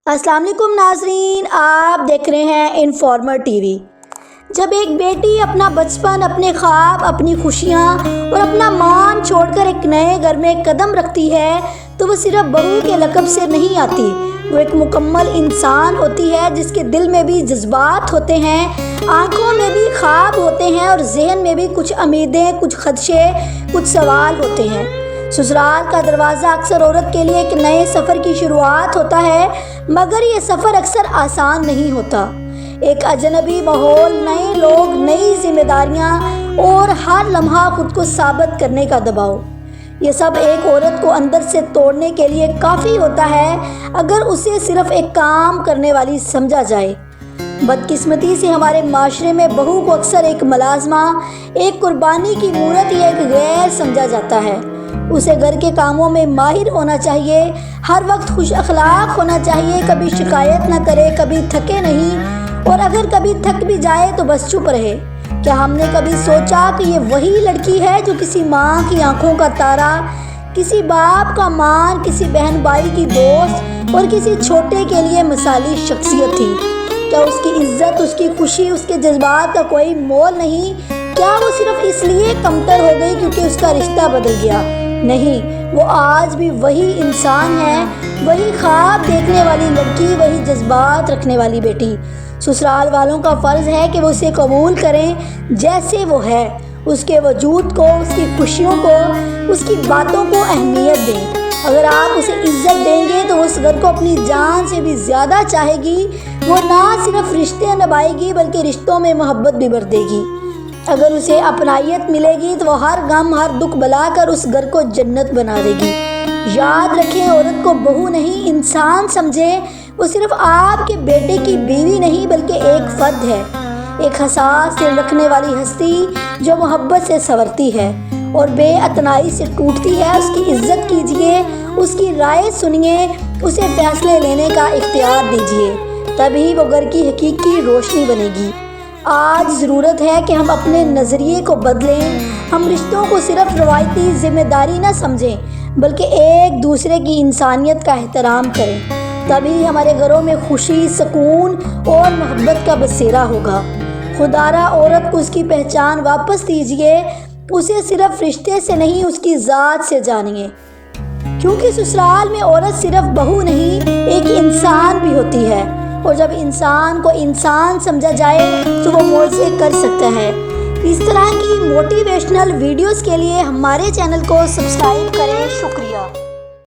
السلام علیکم ناظرین، آپ دیکھ رہے ہیں انفارمر ٹی وی۔ جب ایک بیٹی اپنا بچپن، اپنے خواب، اپنی خوشیاں اور اپنا مان چھوڑ کر ایک نئے گھر میں قدم رکھتی ہے تو وہ صرف بہو کے لقب سے نہیں آتی، وہ ایک مکمل انسان ہوتی ہے جس کے دل میں بھی جذبات ہوتے ہیں، آنکھوں میں بھی خواب ہوتے ہیں اور ذہن میں بھی کچھ امیدیں، کچھ خدشے، کچھ سوال ہوتے ہیں۔ سسرال کا دروازہ اکثر عورت کے لیے ایک نئے سفر کی شروعات ہوتا ہے، مگر یہ سفر اکثر آسان نہیں ہوتا۔ ایک اجنبی ماحول، نئے لوگ، نئی ذمہ داریاں اور ہر لمحہ خود کو ثابت کرنے کا دباؤ، یہ سب ایک عورت کو اندر سے توڑنے کے لیے کافی ہوتا ہے اگر اسے صرف ایک کام کرنے والی سمجھا جائے۔ بدقسمتی سے ہمارے معاشرے میں بہو کو اکثر ایک ملازمہ، ایک قربانی کی مورت یا ایک غیر سمجھا جاتا ہے۔ اسے گھر کے کاموں میں ماہر ہونا چاہیے، ہر وقت خوش اخلاق ہونا چاہیے، کبھی شکایت نہ کرے، کبھی تھکے نہیں، اور اگر کبھی تھک بھی جائے تو بس چپ رہے۔ کیا ہم نے کبھی سوچا کہ یہ وہی لڑکی ہے جو کسی ماں کی آنکھوں کا تارا، کسی باپ کا مان، کسی بہن بھائی کی دوست اور کسی چھوٹے کے لیے مثالی شخصیت تھی؟ کیا اس کی عزت، اس کی خوشی، اس کے جذبات کا کوئی مول نہیں؟ کیا وہ صرف اس لیے کمتر ہو گئی کیونکہ اس کا رشتہ بدل گیا؟ نہیں، وہ آج بھی وہی انسان ہے، وہی خواب دیکھنے والی لڑکی، وہی جذبات رکھنے والی بیٹی۔ سسرال والوں کا فرض ہے کہ وہ اسے قبول کریں جیسے وہ ہے، اس کے وجود کو، اس کی خوشیوں کو، اس کی باتوں کو اہمیت دیں۔ اگر آپ اسے عزت دیں گے تو وہ اس گھر کو اپنی جان سے بھی زیادہ چاہے گی، وہ نہ صرف رشتے نبھائے گی بلکہ رشتوں میں محبت بھی بھر دے گی۔ اگر اسے اپنائیت ملے گی تو وہ ہر غم، ہر دکھ بھلا کر اس گھر کو جنت بنا دے گی۔ یاد رکھیں، عورت کو بہو نہیں انسان سمجھیں، وہ صرف آپ کے بیٹے کی بیوی نہیں بلکہ ایک فرد ہے، ایک حساس دل رکھنے والی ہستی جو محبت سے سنورتی ہے اور بے اتنائی سے ٹوٹتی ہے۔ اس کی عزت کیجیے، اس کی رائے سنیے، اسے فیصلے لینے کا اختیار دیجیے، تبھی وہ گھر کی حقیقی روشنی بنے گی۔ آج ضرورت ہے کہ ہم اپنے نظریے کو بدلیں، ہم رشتوں کو صرف روایتی ذمہ داری نہ سمجھیں بلکہ ایک دوسرے کی انسانیت کا احترام کریں، تبھی ہمارے گھروں میں خوشی، سکون اور محبت کا بسیرا ہوگا۔ خدارا عورت کو اس کی پہچان واپس دیجیے، اسے صرف رشتے سے نہیں اس کی ذات سے جانیے، کیونکہ سسرال میں عورت صرف بہو نہیں، ایک انسان بھی ہوتی ہے، اور جب انسان کو انسان سمجھا جائے تو وہ معجزے کر سکتا ہے۔ اس طرح کی موٹیویشنل ویڈیوز کے لیے ہمارے چینل کو سبسکرائب کریں۔ شکریہ۔